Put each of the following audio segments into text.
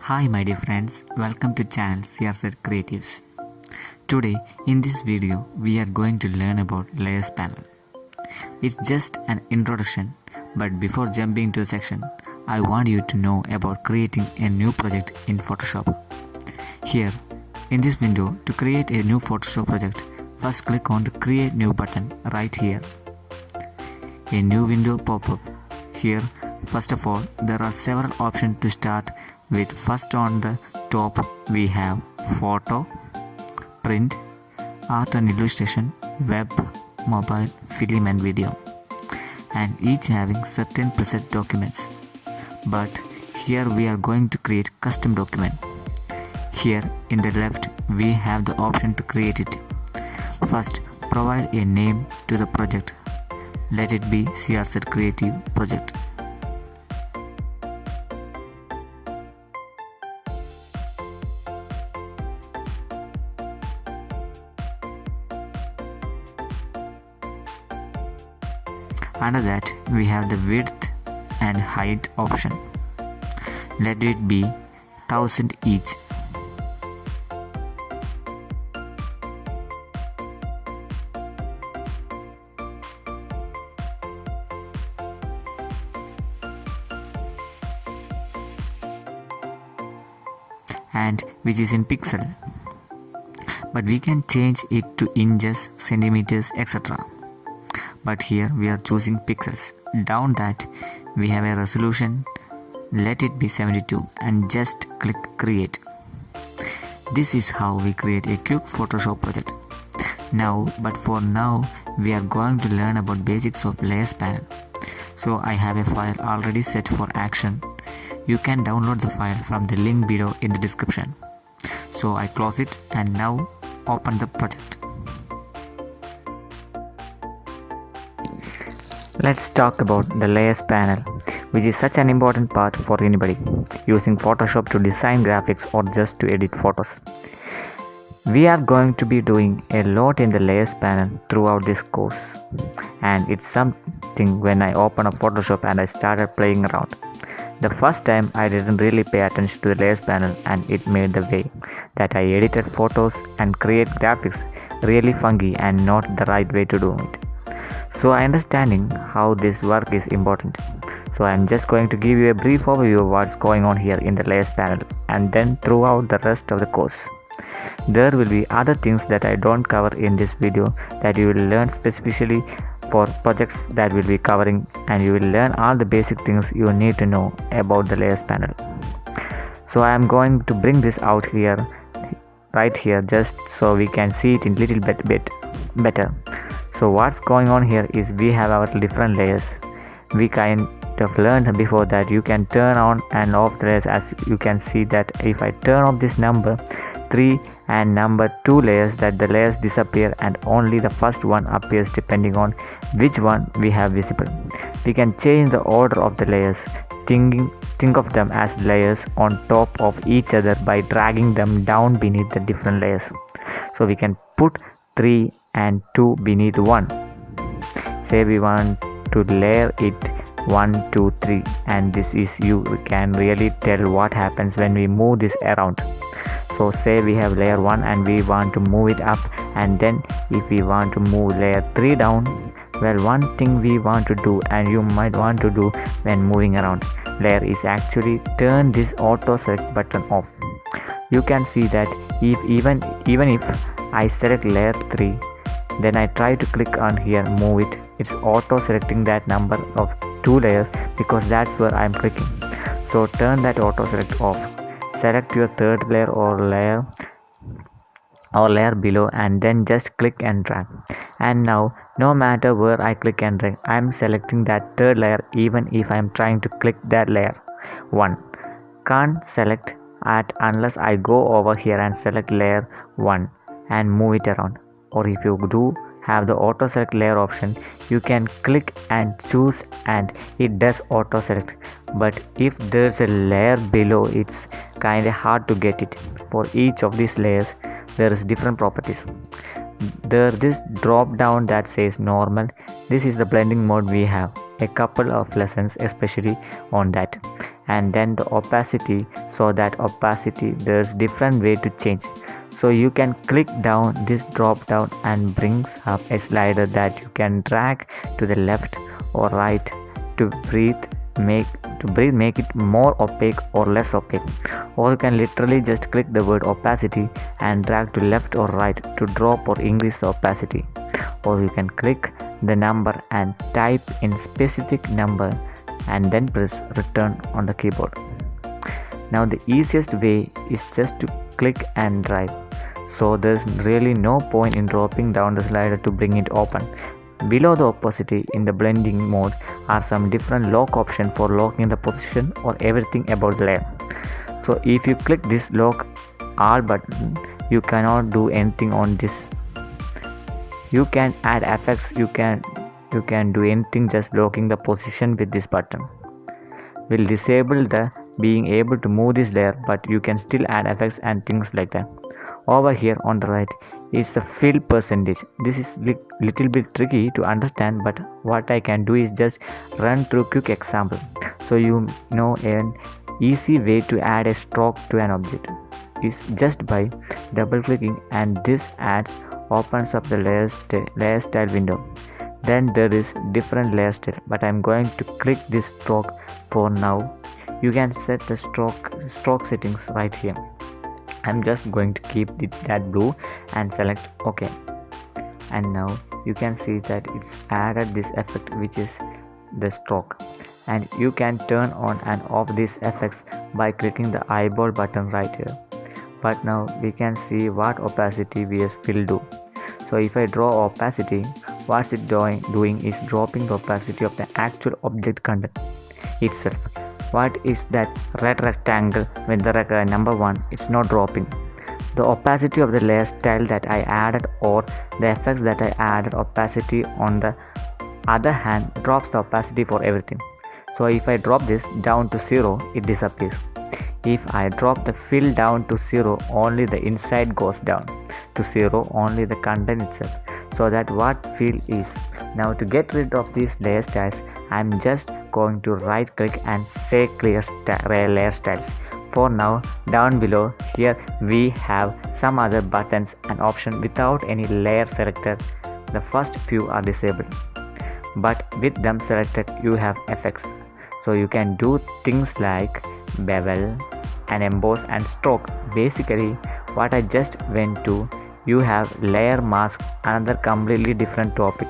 Hi my dear friends, welcome to channel CRZ Creatives. Today in this video we are going to learn about layers panel. It's just an introduction, but before jumping to the section, I want you to know about creating a new project in Photoshop. Here in this window, to create a new Photoshop project, first click on the create new button right here. A new window pop up. Here first of all, there are several options to start with. First on the top we have photo, print, art and illustration, web, mobile, film and video, and each having certain preset documents. But here we are going to create custom document. Here in the left we have the option to create it. First provide a name to the project. Let it be CRZ Creative Project. Under that we have the width and height option. Let it be 1000 each. And which is in pixel, but we can change it to inches, centimeters, etc. But here we are choosing pixels. Down that we have a resolution. Let it be 72 and just click create. This is how we create a quick Photoshop project. But for now we are going to learn about basics of layers panel. So I have a file already set for action. You can download the file from the link below in the description. So I close it and now open the project. Let's talk about the layers panel, which is such an important part for anybody using Photoshop to design graphics or just to edit photos. We are going to be doing a lot in the layers panel throughout this course, and it's something when I open up Photoshop and I started playing around. The first time I didn't really pay attention to the layers panel, and it made the way that I edited photos and create graphics really funky and not the right way to do it. So understanding how this work is important. So I'm just going to give you a brief overview of what's going on here in the layers panel, and then throughout the rest of the course. There will be other things that I don't cover in this video that you will learn specifically for projects that will be covering, and you will learn all the basic things you need to know about the layers panel. So I am going to bring this out here, right here, just so we can see it in little bit better. So what's going on here is we have our different layers. We kind of learned before that you can turn on and off the layers. As you can see that if I turn off this number 3 and number 2 layers, that the layers disappear and only the first one appears depending on which one we have visible. We can change the order of the layers. Think of them as layers on top of each other by dragging them down beneath the different layers. So we can put 3 and 2 beneath 1. Say we want to layer it 1, 2, 3, and this is, you can really tell what happens when we move this around. So say we have layer 1 and we want to move it up, and then if we want to move layer 3 down, well, one thing we want to do and you might want to do when moving around layer is actually turn this auto select button off. You can see that even if I select layer 3, then I try to click on here, move it, it's auto selecting that number of 2 layers because that's where I'm clicking. So turn that auto select off. Select your third layer or layer below, and then just click and drag. And now no matter where I click and drag, I'm selecting that third layer even if I'm trying to click that layer 1. Can't select at unless I go over here and select layer 1 and move it around. Or if you do have the auto select layer option, you can click and choose and it does auto select. But if there's a layer below, it's kinda hard to get it. For each of these layers there is different properties. There's this drop down that says normal. This is the blending mode we have. A couple of lessons especially on that. and then the opacity. So that opacity, there's different way to change. So you can click down this drop down and brings up a slider that you can drag to the left or right to make it more opaque or less opaque. Or you can literally just click the word opacity and drag to left or right to drop or increase the opacity. Or you can click the number and type in specific number and then press return on the keyboard. Now the easiest way is just to click and drag. So there's really no point in dropping down the slider to bring it open. Below the opacity in the blending mode are some different lock options for locking the position or everything about the layer. So if you click this lock all button, you cannot do anything on this. You can add effects, you can do anything just locking the position with this button. Will disable the being able to move this layer, but you can still add effects and things like that. Over here on the right is the fill percentage. This is little bit tricky to understand, but what I can do is just run through quick example so you know an easy way to add a stroke to an object is just by double clicking, and this opens up the layer style window. Then there is different layer style, but I'm going to click this stroke for now. You can set the stroke settings right here. I'm just going to keep that blue and select OK. And now you can see that it's added this effect, which is the stroke, and you can turn on and off these effects by clicking the eyeball button right here. But now we can see what opacity will do. So if I draw opacity, what's it doing is dropping the opacity of the actual object content itself. What is that red rectangle with the number 1? It's not dropping. The opacity of the layer style that I added or the effects that I added opacity on the other hand drops the opacity for everything. So if I drop this down to 0, it disappears. If I drop the fill down to 0, only the inside goes down. To 0, only the content itself. So that what fill is. Now to get rid of these layer styles, I'm just going to right click and say clear layer styles. For now, down below here we have some other buttons and options without any layer selected. The first few are disabled, but with them selected you have effects. So you can do things like bevel and emboss and stroke. Basically what I just went to, you have layer mask, another completely different topic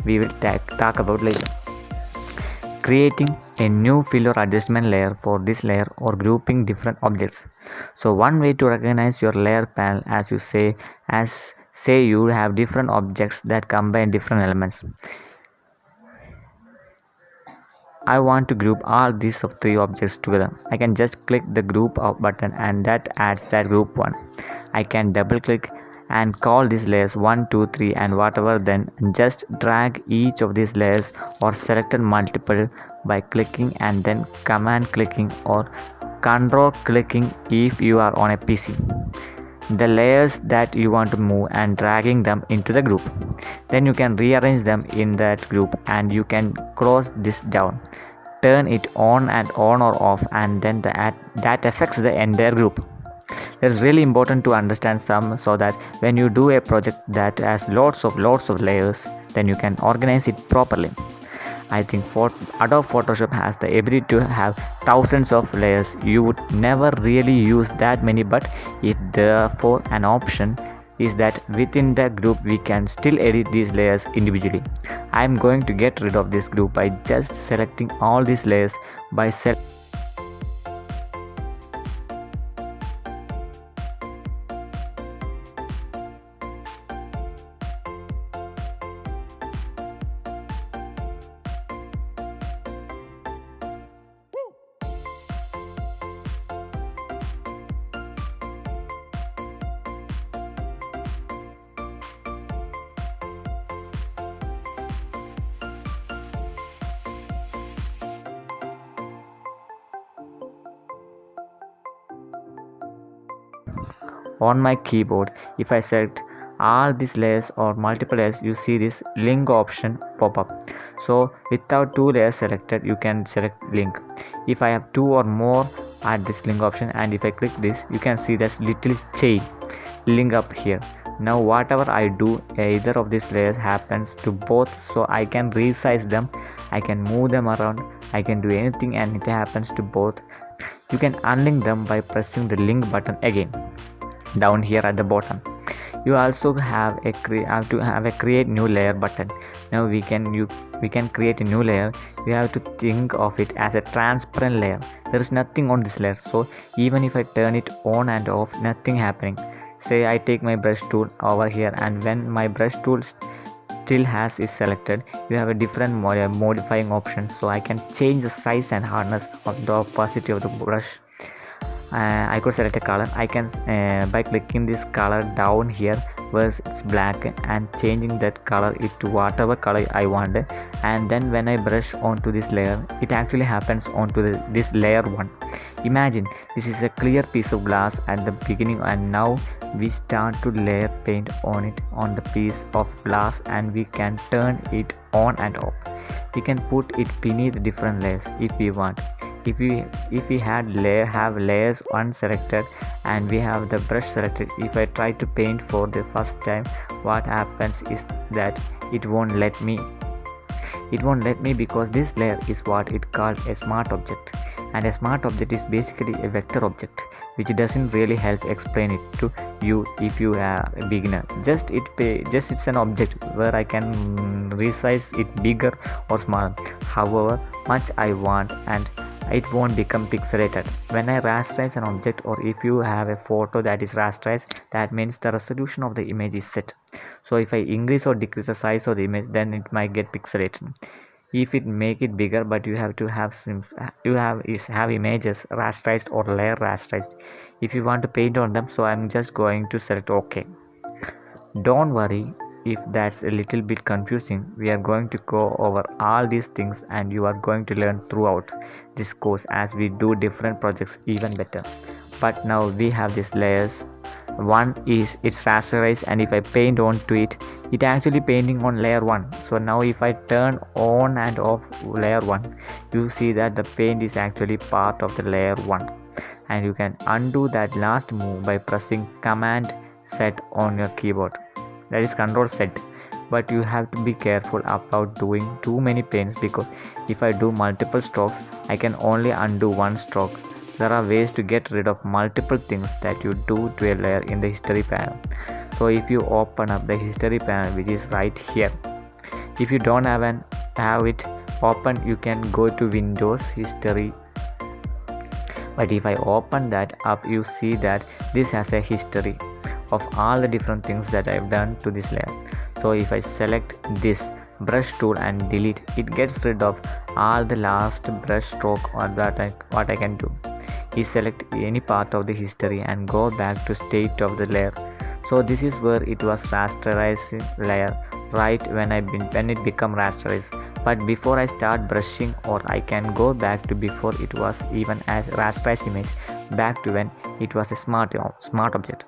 we will talk about later. Creating a new fill or adjustment layer for this layer or grouping different objects. So one way to recognize your layer panel, as say you have different objects that combine different elements. I want to group all these 3 objects together. I can just click the group button and that adds that group one. I can double click and call these layers 1, 2, 3 and whatever, then just drag each of these layers or selected multiple by clicking and then command clicking or control clicking if you are on a PC. The layers that you want to move and dragging them into the group. Then you can rearrange them in that group and you can close this down. Turn it on or off, and then that affects the entire group. It's really important to understand so that when you do a project that has lots of layers, then you can organize it properly. I think Adobe Photoshop has the ability to have thousands of layers. You would never really use that many, but if therefore an option is that within the group we can still edit these layers individually. I am going to get rid of this group by just selecting all these layers by on my keyboard. If I select all these layers or multiple layers, you see this link option pop up. So without 2 layers selected, you can select link. If I have 2 or more, add this link option, and if I click this, you can see this little chain link up here. Now whatever I do, either of these layers happens to both, so I can resize them, I can move them around, I can do anything, and it happens to both. You can unlink them by pressing the link button again down here at the bottom. You also have a create new layer button. Now we can create a new layer. You have to think of it as a transparent layer. There is nothing on this layer, so even if I turn it on and off, nothing happening. Say I take my brush tool over here, and when my brush tool still has is selected, you have a different modifying options. So I can change the size and hardness of the opacity of the brush. I could select a color. I can by clicking this color down here where it's black and changing that color it to whatever color I want, and then when I brush onto this layer, it actually happens onto this layer 1. Imagine this is a clear piece of glass at the beginning, and now we start to layer paint on it on the piece of glass, and we can turn it on and off. We can put it beneath different layers if we want. If we have layers unselected and we have the brush selected, if I try to paint for the first time, what happens is that it won't let me because this layer is what it called a smart object, and a smart object is basically a vector object, which doesn't really help explain it to you if you are a beginner. Just it's an object where I can resize it bigger or smaller however much I want, and it won't become pixelated. When I rasterize an object, or if you have a photo that is rasterized, that means the resolution of the image is set. So if I increase or decrease the size of the image, then it might get pixelated. If it make it bigger, but you have to have images rasterized or layer rasterized if you want to paint on them. So I'm just going to select OK. Don't worry if that's a little bit confusing. We are going to go over all these things, and you are going to learn throughout this course as we do different projects even better. But now we have these layers. One is it's rasterized, and if I paint onto it, it actually painting on layer 1. So now if I turn on and off layer 1, you see that the paint is actually part of the layer 1, and you can undo that last move by pressing Command Z on your keyboard. That is Control Z. But you have to be careful about doing too many paints, because if I do multiple strokes, I can only undo one stroke. There are ways to get rid of multiple things that you do to a layer in the history panel. So if you open up the history panel, which is right here, if you don't have it open, you can go to Windows History. But if I open that up, you see that this has a history of all the different things that I've done to this layer. So if I select this brush tool and delete, it gets rid of all the last brush stroke, or what I can do is select any part of the history and go back to state of the layer. So this is where it was rasterized layer, right when it become rasterized. But before I start brushing, or I can go back to before it was even as rasterized image, back to when it was a smart object,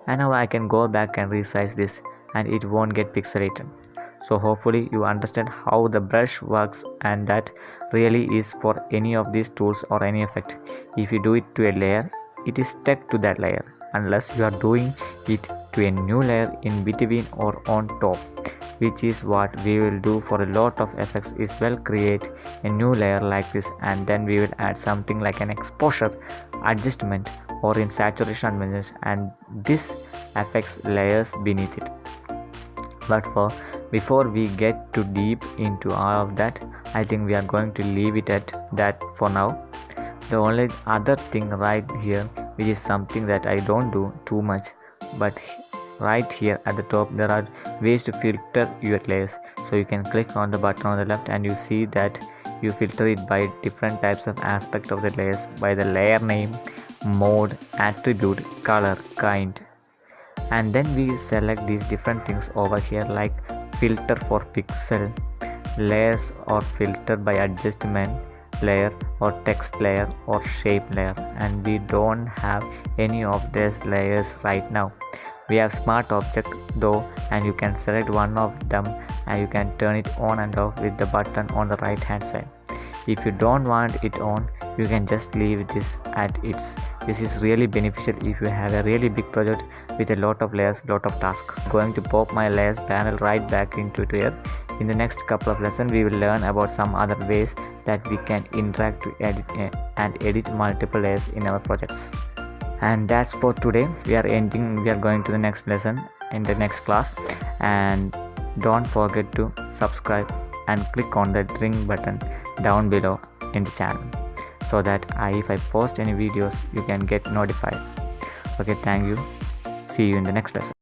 and now I can go back and resize this, and it won't get pixelated. So hopefully you understand how the brush works, and that really is for any of these tools or any effect. If you do it to a layer, it is stuck to that layer unless you are doing it to a new layer in between or on top, which is what we will do for a lot of effects. Is well create a new layer like this, and then we will add something like an exposure adjustment or in saturation adjustment, and this affects layers beneath it. But before we get too deep into all of that, I think we are going to leave it at that for now. The only other thing right here, which is something that I don't do too much, but right here at the top there are ways to filter your layers. So you can click on the button on the left, and you see that you filter it by different types of aspect of the layers, by the layer name, mode, attribute, color, kind. And then we select these different things over here, like filter for pixel layers, or filter by adjustment layer, or text layer, or shape layer, and we don't have any of these layers right now. We have smart object though, and you can select one of them and you can turn it on and off with the button on the right hand side. If you don't want it on, you can just leave this at its. This is really beneficial if you have a really big project with a lot of layers, lot of tasks. I'm going to pop my layers panel right back into here. In the next couple of lessons, we will learn about some other ways that we can interact to edit multiple layers in our projects. And that's for today. We are going to the next lesson in the next class, and don't forget to subscribe and click on the ring button down below in the channel, so that if I post any videos, you can get notified. Okay, thank you. See you in the next lesson.